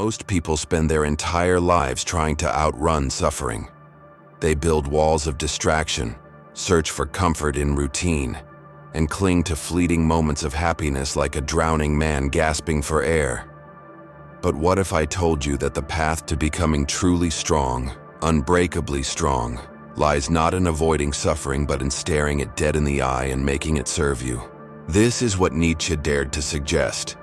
Most people spend their entire lives trying to outrun suffering. They build walls of distraction, search for comfort in routine, and cling to fleeting moments of happiness like a drowning man gasping for air. But what if I told you that the path to becoming truly strong, unbreakably strong, lies not in avoiding suffering but in staring it dead in the eye and making it serve you? This is what Nietzsche dared to suggest.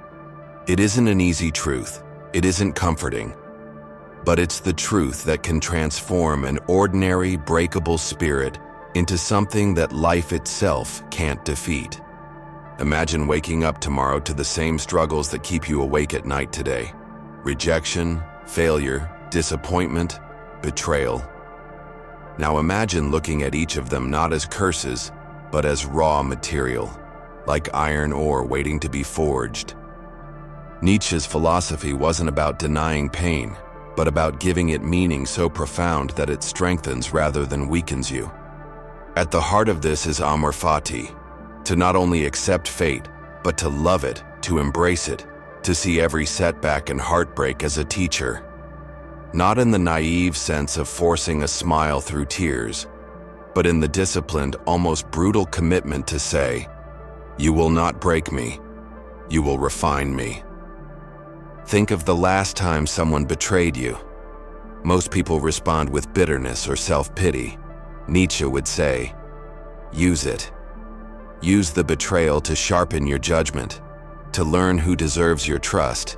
It isn't an easy truth, it isn't comforting, but it's the truth that can transform an ordinary, breakable spirit into something that life itself can't defeat. Imagine waking up tomorrow to the same struggles that keep you awake at night today. Rejection, failure, disappointment, betrayal. Now imagine looking at each of them not as curses, but as raw material, like iron ore waiting to be forged. Nietzsche's philosophy wasn't about denying pain, but about giving it meaning so profound that it strengthens rather than weakens you. At the heart of this is amor fati, to not only accept fate, but to love it, to embrace it, to see every setback and heartbreak as a teacher. Not in the naive sense of forcing a smile through tears, but in the disciplined, almost brutal commitment to say, "You will not break me, you will refine me." Think of the last time someone betrayed you. Most people respond with bitterness or self-pity. Nietzsche would say, use it. Use the betrayal to sharpen your judgment, to learn who deserves your trust,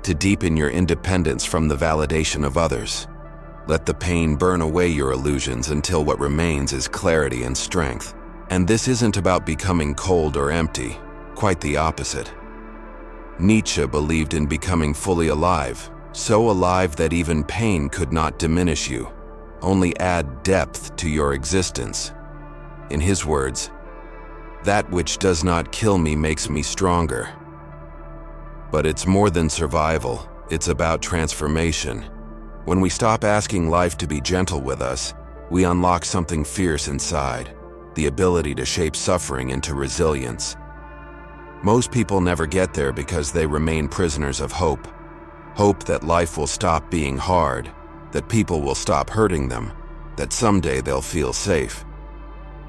to deepen your independence from the validation of others. Let the pain burn away your illusions until what remains is clarity and strength. And this isn't about becoming cold or empty, quite the opposite. Nietzsche believed in becoming fully alive, so alive that even pain could not diminish you, only add depth to your existence. In his words, "That which does not kill me makes me stronger." But it's more than survival, it's about transformation. When we stop asking life to be gentle with us, we unlock something fierce inside, the ability to shape suffering into resilience. Most people never get there because they remain prisoners of hope. Hope that life will stop being hard, that people will stop hurting them, that someday they'll feel safe.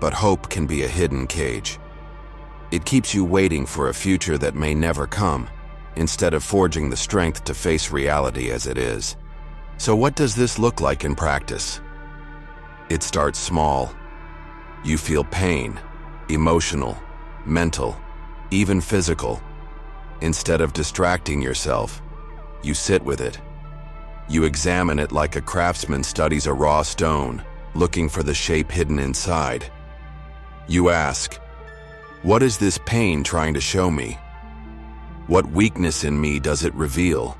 But hope can be a hidden cage. It keeps you waiting for a future that may never come, instead of forging the strength to face reality as it is. So what does this look like in practice? It starts small. You feel pain, emotional, mental, even physical. Instead of distracting yourself, you sit with it. You examine it like a craftsman studies a raw stone, looking for the shape hidden inside. You ask, what is this pain trying to show me? What weakness in me does it reveal?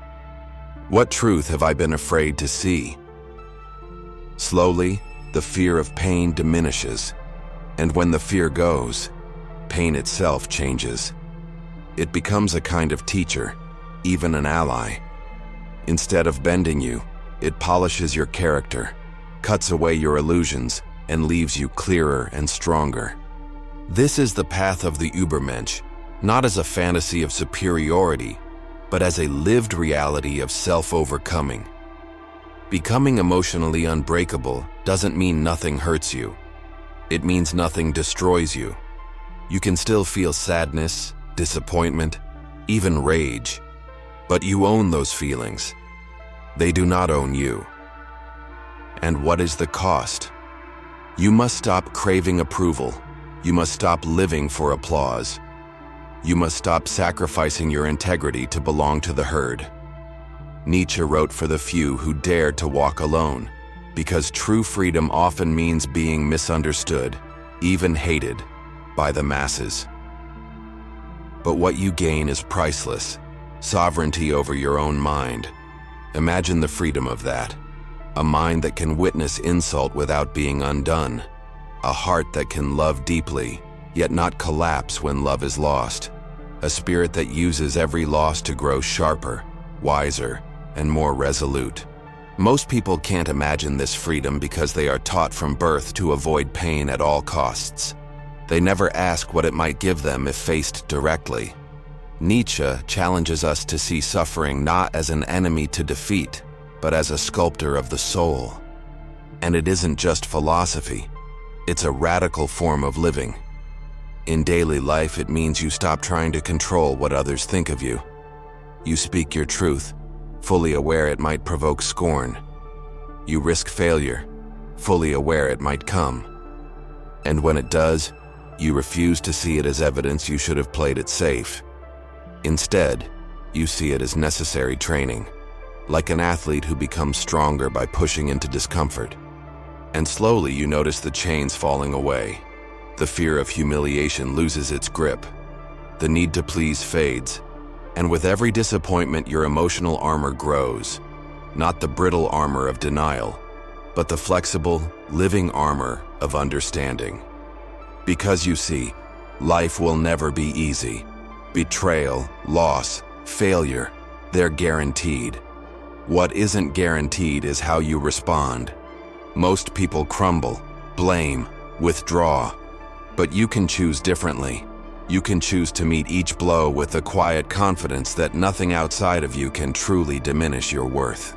What truth have I been afraid to see? Slowly, the fear of pain diminishes, and when the fear goes, pain itself changes. It becomes a kind of teacher, even an ally. Instead of bending you, it polishes your character, cuts away your illusions, and leaves you clearer and stronger. This is the path of the Übermensch, not as a fantasy of superiority, but as a lived reality of self-overcoming. Becoming emotionally unbreakable doesn't mean nothing hurts you. It means nothing destroys you. You can still feel sadness, disappointment, even rage, but you own those feelings. They do not own you. And what is the cost? You must stop craving approval. You must stop living for applause. You must stop sacrificing your integrity to belong to the herd. Nietzsche wrote for the few who dare to walk alone, because true freedom often means being misunderstood, even hated, by the masses. But what you gain is priceless, sovereignty over your own mind. Imagine the freedom of that. A mind that can witness insult without being undone. A heart that can love deeply, yet not collapse when love is lost. A spirit that uses every loss to grow sharper, wiser, and more resolute. Most people can't imagine this freedom because they are taught from birth to avoid pain at all costs. They never ask what it might give them if faced directly. Nietzsche challenges us to see suffering not as an enemy to defeat, but as a sculptor of the soul. And it isn't just philosophy, it's a radical form of living. In daily life, it means you stop trying to control what others think of you. You speak your truth, fully aware it might provoke scorn. You risk failure, fully aware it might come. And when it does, you refuse to see it as evidence you should have played it safe. Instead, you see it as necessary training, like an athlete who becomes stronger by pushing into discomfort. And slowly you notice the chains falling away. The fear of humiliation loses its grip. The need to please fades. And with every disappointment, your emotional armor grows. Not the brittle armor of denial, but the flexible, living armor of understanding. Because you see, life will never be easy. Betrayal, loss, failure, they're guaranteed. What isn't guaranteed is how you respond. Most people crumble, blame, withdraw. But you can choose differently. You can choose to meet each blow with the quiet confidence that nothing outside of you can truly diminish your worth.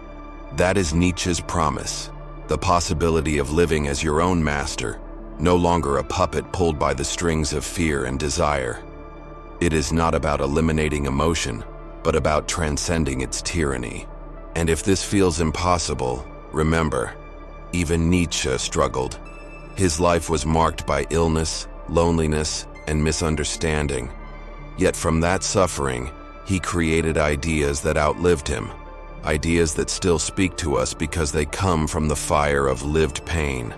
That is Nietzsche's promise, the possibility of living as your own master, no longer a puppet pulled by the strings of fear and desire. It is not about eliminating emotion, but about transcending its tyranny. And if this feels impossible, remember, even Nietzsche struggled. His life was marked by illness, loneliness, and misunderstanding. Yet from that suffering, he created ideas that outlived him, ideas that still speak to us because they come from the fire of lived pain.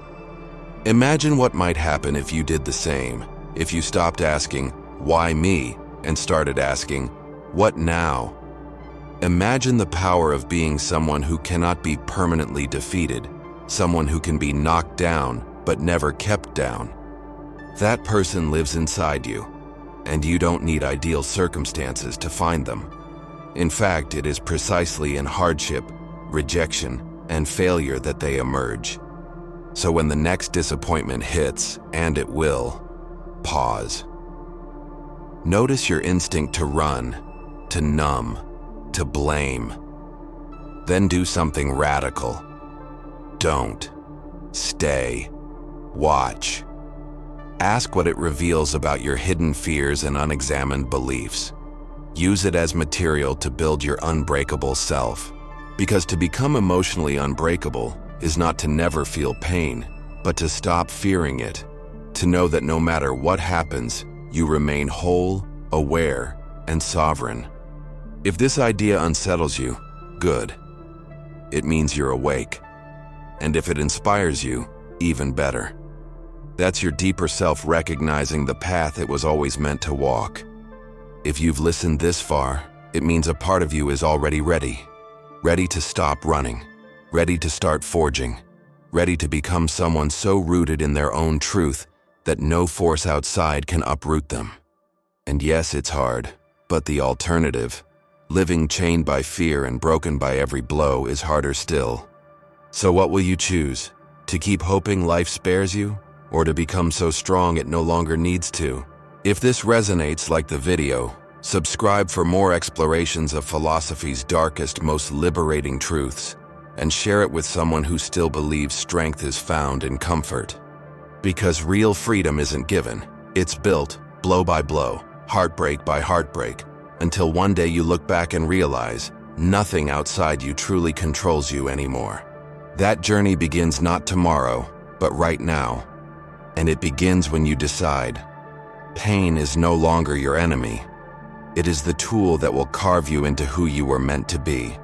Imagine what might happen if you did the same, if you stopped asking, "Why me?" and started asking, "What now?" Imagine the power of being someone who cannot be permanently defeated, someone who can be knocked down but never kept down. That person lives inside you, and you don't need ideal circumstances to find them. In fact, it is precisely in hardship, rejection, and failure that they emerge. So when the next disappointment hits, and it will, pause. Notice your instinct to run, to numb, to blame. Then do something radical. Don't. Stay. Watch. Ask what it reveals about your hidden fears and unexamined beliefs. Use it as material to build your unbreakable self. Because to become emotionally unbreakable is not to never feel pain, but to stop fearing it. To know that no matter what happens, you remain whole, aware, and sovereign. If this idea unsettles you, good. It means you're awake. And if it inspires you, even better. That's your deeper self recognizing the path it was always meant to walk. If you've listened this far, it means a part of you is already ready. Ready to stop running. Ready to start forging. Ready to become someone so rooted in their own truth that no force outside can uproot them. And yes, it's hard, but the alternative, living chained by fear and broken by every blow, is harder still. So what will you choose? To keep hoping life spares you? Or to become so strong it no longer needs to? If this resonates like the video, subscribe for more explorations of philosophy's darkest, most liberating truths, and share it with someone who still believes strength is found in comfort. Because real freedom isn't given, it's built, blow by blow, heartbreak by heartbreak, until one day you look back and realize nothing outside you truly controls you anymore. That journey begins not tomorrow, but right now. And it begins when you decide, pain is no longer your enemy. It is the tool that will carve you into who you were meant to be.